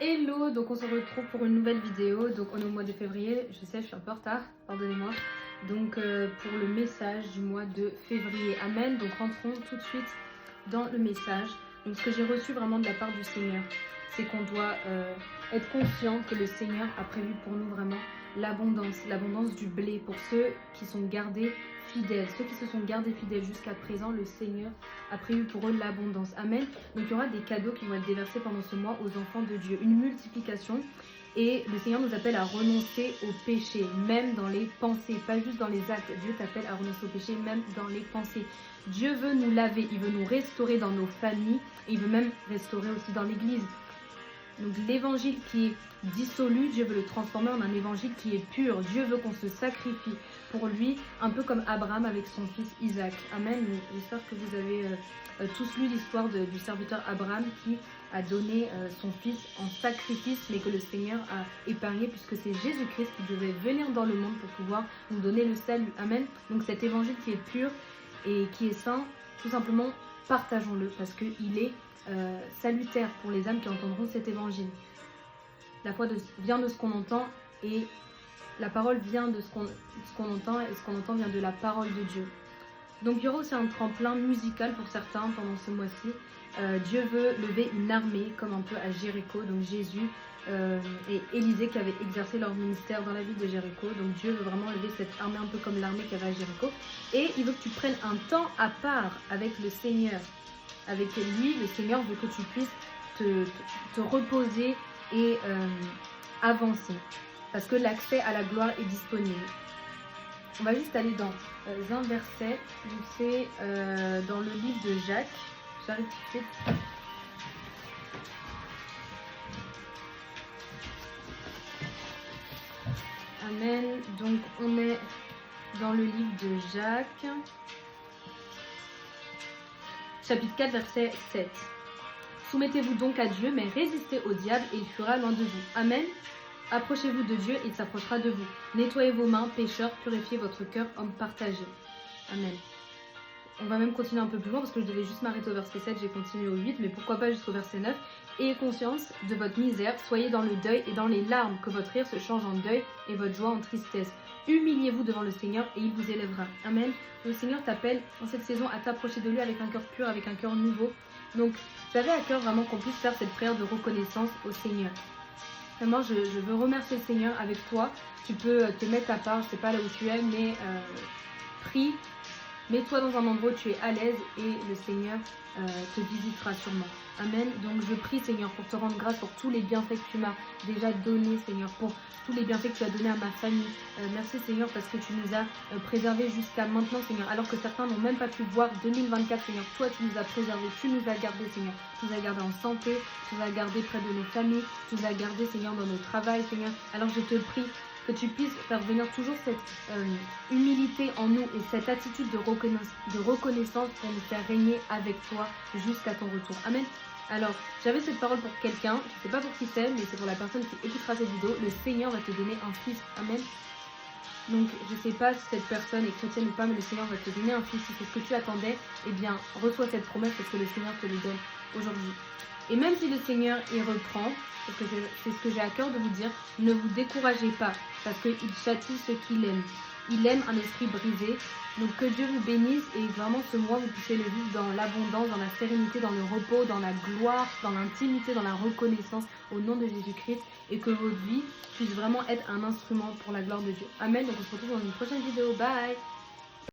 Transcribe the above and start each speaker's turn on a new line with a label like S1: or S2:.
S1: Hello, donc on se retrouve pour une nouvelle vidéo. Donc on est au mois de février, je sais, je suis un peu en retard, pardonnez-moi. Donc pour le message du mois de février, amen. Donc rentrons tout de suite dans le message. Donc ce que j'ai reçu vraiment de la part du Seigneur, c'est qu'on doit être conscient que le Seigneur a prévu pour nous vraiment l'abondance du blé pour ceux qui sont gardés fidèles. Ceux qui se sont gardés fidèles jusqu'à présent, le Seigneur a prévu pour eux l'abondance. Amen. Donc il y aura des cadeaux qui vont être déversés pendant ce mois aux enfants de Dieu. Une multiplication. Et le Seigneur nous appelle à renoncer au péché, même dans les pensées, pas juste dans les actes. Dieu t'appelle à renoncer au péché, même dans les pensées. Dieu veut nous laver, il veut nous restaurer dans nos familles, et il veut même restaurer aussi dans l'église. Donc l'évangile qui est dissolu, Dieu veut le transformer en un évangile qui est pur. Dieu veut qu'on se sacrifie pour lui, un peu comme Abraham avec son fils Isaac. Amen. J'espère que vous avez tous lu l'histoire du serviteur Abraham qui a donné son fils en sacrifice, mais que le Seigneur a épargné puisque c'est Jésus-Christ qui devait venir dans le monde pour pouvoir nous donner le salut. Amen. Donc cet évangile qui est pur et qui est saint, tout simplement partageons-le parce qu'il est salutaire pour les âmes qui entendront cet évangile. La foi vient de ce qu'on entend et la parole vient de ce qu'on entend et ce qu'on entend vient de la parole de Dieu. Donc il y aura aussi un tremplin musical pour certains pendant ce mois-ci. Dieu veut lever une armée comme un peu à Jéricho, donc Jésus et Élisée qui avaient exercé leur ministère dans la ville de Jéricho. Donc Dieu veut vraiment lever cette armée un peu comme l'armée qu'il y avait à Jéricho. Et il veut que tu prennes un temps à part avec le Seigneur. Avec lui, le Seigneur veut que tu puisses te reposer et avancer. Parce que l'accès à la gloire est disponible. On va juste aller dans un verset. C'est dans le livre de Jacques. J'arrive tout de suite. Amen. Donc on est dans le livre de Jacques. Chapitre 4, verset 7. Soumettez-vous donc à Dieu, mais résistez au diable et il fuira loin de vous. Amen. Approchez-vous de Dieu et il s'approchera de vous. Nettoyez vos mains, pécheurs, purifiez votre cœur, homme partagé. Amen. On va même continuer un peu plus loin parce que je devais juste m'arrêter au verset 7, j'ai continué au 8, mais pourquoi pas jusqu'au verset 9. Ayez conscience de votre misère, soyez dans le deuil et dans les larmes, que votre rire se change en deuil et votre joie en tristesse. Humiliez-vous devant le Seigneur et il vous élèvera. Amen. Le Seigneur t'appelle en cette saison à t'approcher de lui avec un cœur pur, avec un cœur nouveau. Donc, j'avais à cœur vraiment qu'on puisse faire cette prière de reconnaissance au Seigneur. Vraiment, je veux remercier le Seigneur avec toi. Tu peux te mettre à part, je ne sais pas là où tu es, mais prie. Mets-toi dans un endroit où tu es à l'aise et le Seigneur te visitera sûrement. Amen. Donc je prie Seigneur pour te rendre grâce pour tous les bienfaits que tu m'as déjà donnés Seigneur, pour tous les bienfaits que tu as donnés à ma famille. Merci Seigneur parce que tu nous as préservés jusqu'à maintenant Seigneur, alors que certains n'ont même pas pu voir 2024 Seigneur. Toi tu nous as préservés, tu nous as gardés Seigneur. Tu nous as gardés en santé, tu nous as gardés près de nos familles, tu nous as gardés Seigneur dans nos travails Seigneur. Alors je te prie que tu puisses faire venir toujours cette humilité en nous et cette attitude de reconnaissance pour nous faire régner avec toi jusqu'à ton retour. Amen. Alors, j'avais cette parole pour quelqu'un, je ne sais pas pour qui c'est, mais c'est pour la personne qui écoutera cette vidéo. Le Seigneur va te donner un fils. Amen. Donc, je ne sais pas si cette personne est chrétienne ou pas, mais le Seigneur va te donner un fils. Si c'est ce que tu attendais, eh bien, reçois cette promesse parce que le Seigneur te le donne aujourd'hui. Et même si le Seigneur y reprend, parce que c'est ce que j'ai à cœur de vous dire, ne vous découragez pas, parce qu'il châtie ceux qu'il aime. Il aime un esprit brisé. Donc que Dieu vous bénisse et vraiment ce mois vous puissiez le vivre dans l'abondance, dans la sérénité, dans le repos, dans la gloire, dans l'intimité, dans la reconnaissance au nom de Jésus-Christ et que votre vie puisse vraiment être un instrument pour la gloire de Dieu. Amen. Donc on se retrouve dans une prochaine vidéo. Bye.